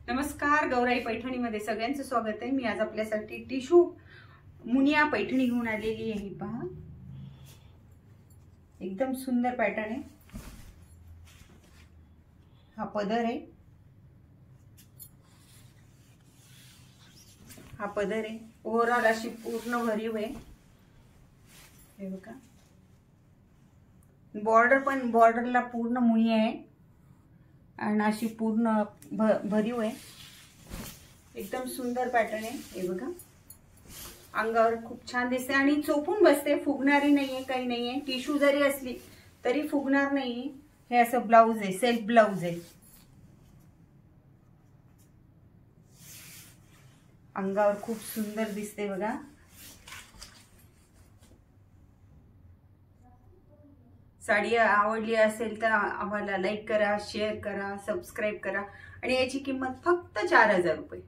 नमस्कार, गौराई पैठणीमध्ये सगळ्यांचं स्वागत आहे। मी आज आपल्यासाठी टिशू मुनिया पैठणी घेऊन आलेली आहे। पहा, एकदम सुंदर पॅटर्न आहे। हा पदर आहे, हा पदर आहे। ओव्हरऑल अशी पूर्ण भरीव आहे। हे बघा, बॉर्डर पण बॉर्डरला पूर्ण मुनिया आहे आणि अशी पूर्ण भरीव आहे। एकदम सुंदर पॅटर्न आहे। हे बघा, अंगावर खूप छान दिसते आणि चोपून बसते, फुगणारी नाहीये, काही नाहीये। टिशू जरी असली तरी फुगणार नाहीये। हे असं ब्लाउज आहे, सेल्फ ब्लाउज आहे। अंगावर खूप सुंदर दिसते बघा। साडी आवडली असेल तर आम्हाला लाईक करा, शेअर करा, सबस्क्राइब करा आणि याची किंमत फक्त 4000 रुपये।